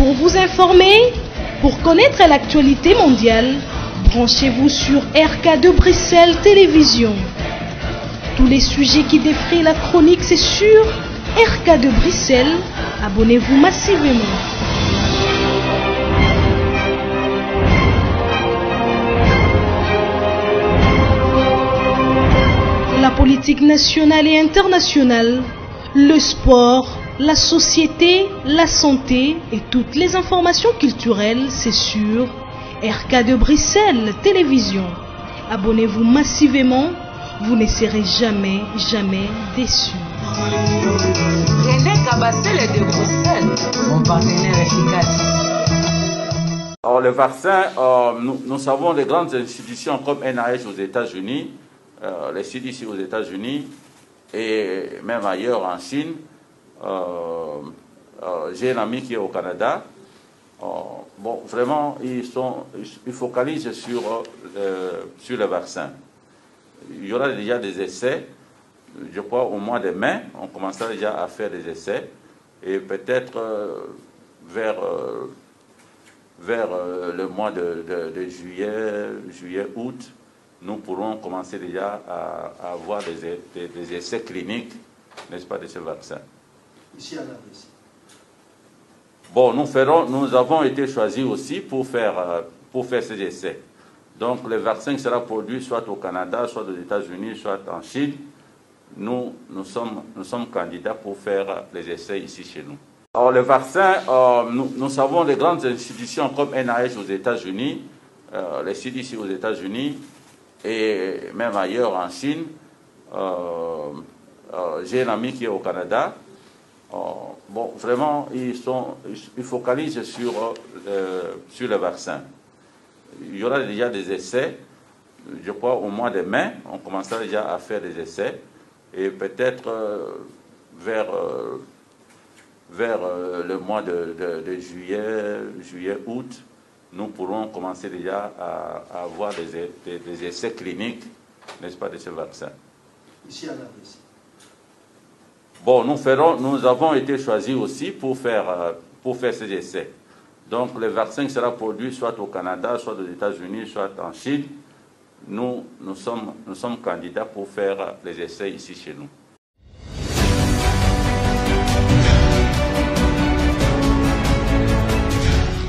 Pour vous informer, pour connaître l'actualité mondiale, branchez-vous sur RK2 Bruxelles Télévision. Tous les sujets qui défrient la chronique, c'est sur RK2 Bruxelles. Abonnez-vous massivement. La politique nationale et internationale, le sport, la société, la santé et toutes les informations culturelles, c'est sur RK2 Bruxelles Télévision. Abonnez-vous massivement, vous ne serez jamais déçus. René Cabassel de Bruxelles, mon partenaire efficace. Alors, le vaccin, nous savons les grandes institutions comme NIH aux États-Unis, les CDC aux États-Unis et même ailleurs en Chine. J'ai un ami qui est au Canada. Bon, vraiment, ils focalisent sur le vaccin. Il y aura déjà des essais. Je crois au mois de mai, on commencera déjà à faire des essais. Et peut-être vers le mois de juillet, août, nous pourrons commencer déjà à avoir des essais cliniques, n'est-ce pas, de ce vaccin. Ici à la Russie. Bon, nous avons été choisis aussi pour faire ces essais. Donc, le vaccin sera produit soit au Canada, soit aux États-Unis, soit en Chine. Nous sommes candidats pour faire les essais ici chez nous. Alors, le vaccin, nous savons les grandes institutions comme NIH aux États-Unis, les CDC aux États-Unis et même ailleurs en Chine. J'ai un ami qui est au Canada. Bon, vraiment, ils focalisent sur le vaccin. Il y aura déjà des essais. Je crois au mois de mai, on commencera déjà à faire des essais. Et peut-être vers le mois de juillet, août, nous pourrons commencer déjà à avoir des essais cliniques, n'est-ce pas, de ce vaccin. Ici à la Russie. Bon, nous avons été choisis aussi pour faire ces essais. Donc, le vaccin sera produit soit au Canada, soit aux États-Unis, soit en Chine. Nous sommes candidats pour faire les essais ici chez nous.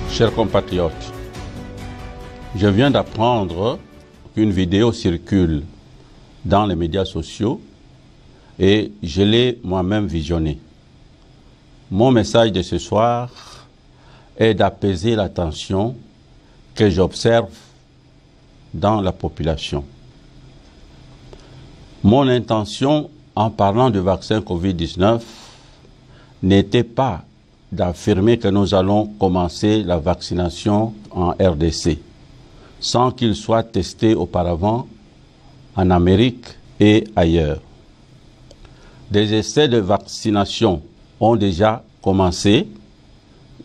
Chers compatriotes, je viens d'apprendre qu'une vidéo circule dans les médias sociaux et je l'ai moi-même visionnée. Mon message de ce soir est d'apaiser la tension que j'observe dans la population. Mon intention en parlant du vaccin Covid-19 n'était pas d'affirmer que nous allons commencer la vaccination en RDC sans qu'il soit testé auparavant en Amérique et ailleurs. Des essais de vaccination ont déjà commencé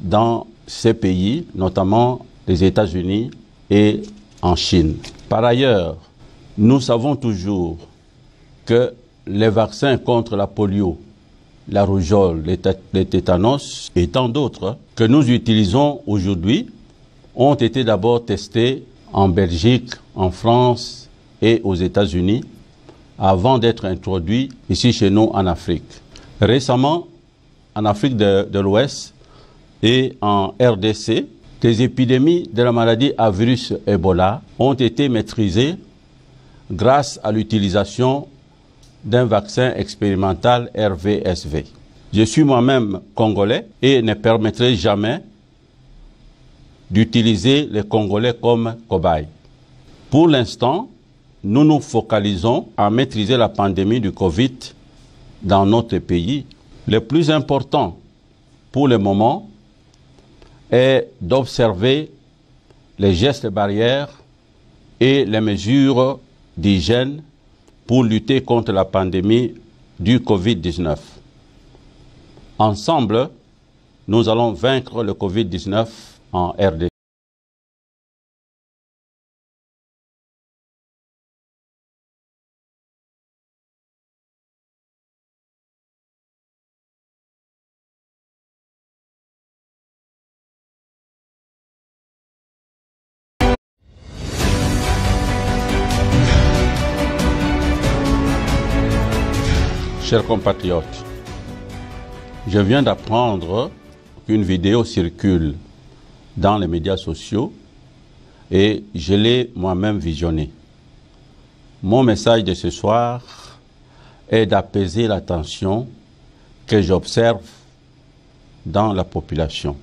dans ces pays, notamment les États-Unis et en Chine. Par ailleurs, nous savons toujours que les vaccins contre la polio, la rougeole, les tétanos et tant d'autres que nous utilisons aujourd'hui ont été d'abord testés en Belgique, en France et aux États-Unis avant d'être introduits ici chez nous en Afrique. Récemment, en Afrique de l'Ouest et en RDC, des épidémies de la maladie à virus Ebola ont été maîtrisées grâce à l'utilisation d'un vaccin expérimental RVSV. Je suis moi-même congolais et ne permettrai jamais d'utiliser les Congolais comme cobayes. Pour l'instant, nous nous focalisons à maîtriser la pandémie du Covid dans notre pays. Le plus important pour le moment est d'observer les gestes barrières et les mesures d'hygiène pour lutter contre la pandémie du Covid-19. Ensemble, nous allons vaincre le Covid-19 en RDC. Chers compatriotes, je viens d'apprendre qu'une vidéo circule dans les médias sociaux et je l'ai moi-même visionnée. Mon message de ce soir est d'apaiser la tension que j'observe dans la population.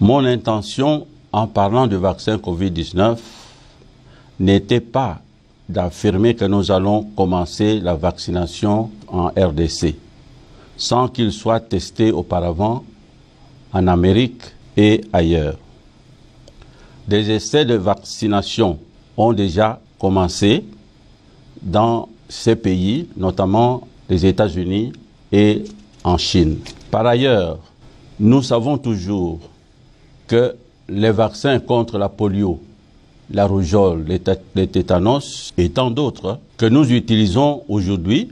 Mon intention en parlant du vaccin Covid-19 n'était pas d'affirmer que nous allons commencer la vaccination en RDC sans qu'il soit testé auparavant en Amérique et ailleurs. Des essais de vaccination ont déjà commencé dans ces pays, notamment les États-Unis et en Chine. Par ailleurs, nous savons toujours que les vaccins contre la polio, la rougeole, les tétanos et tant d'autres que nous utilisons aujourd'hui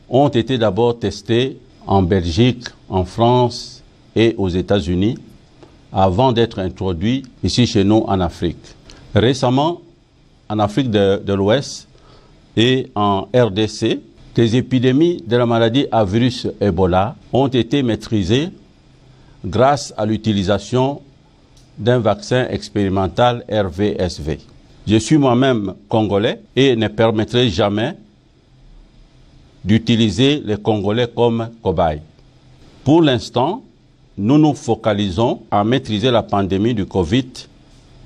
ont été d'abord testés en Belgique, en France et aux États-Unis avant d'être introduits ici chez nous en Afrique. Récemment, en Afrique de l'Ouest et en RDC, des épidémies de la maladie à virus Ebola ont été maîtrisées grâce à l'utilisation d'un vaccin expérimental RVSV. Je suis moi-même congolais et ne permettrai jamais d'utiliser les Congolais comme cobayes. Pour l'instant, nous nous focalisons à maîtriser la pandémie du Covid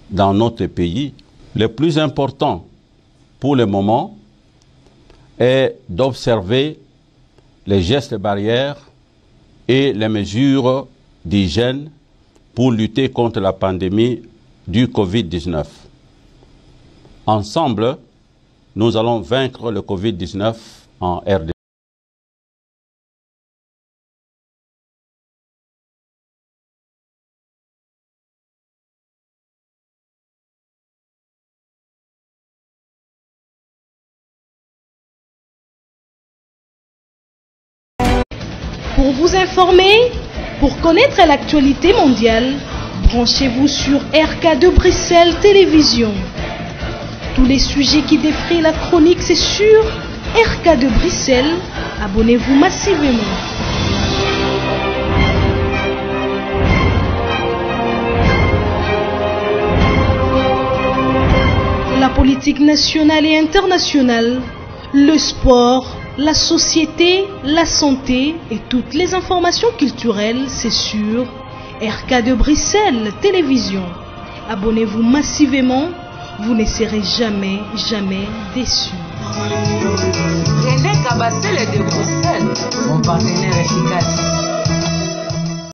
dans notre pays. Le plus important pour le moment est d'observer les gestes barrières et les mesures d'hygiène pour lutter contre la pandémie du Covid-19. Ensemble, nous allons vaincre le Covid-19 en RDC. Pour vous informer, pour connaître l'actualité mondiale, branchez-vous sur RK2 Bruxelles Télévision. Tous les sujets qui défrient la chronique, c'est sur RK2 Bruxelles. Abonnez-vous massivement. La politique nationale et internationale, le sport, la société, la santé et toutes les informations culturelles, c'est sur RK2 Bruxelles Télévision. Abonnez-vous massivement, vous ne serez jamais déçus.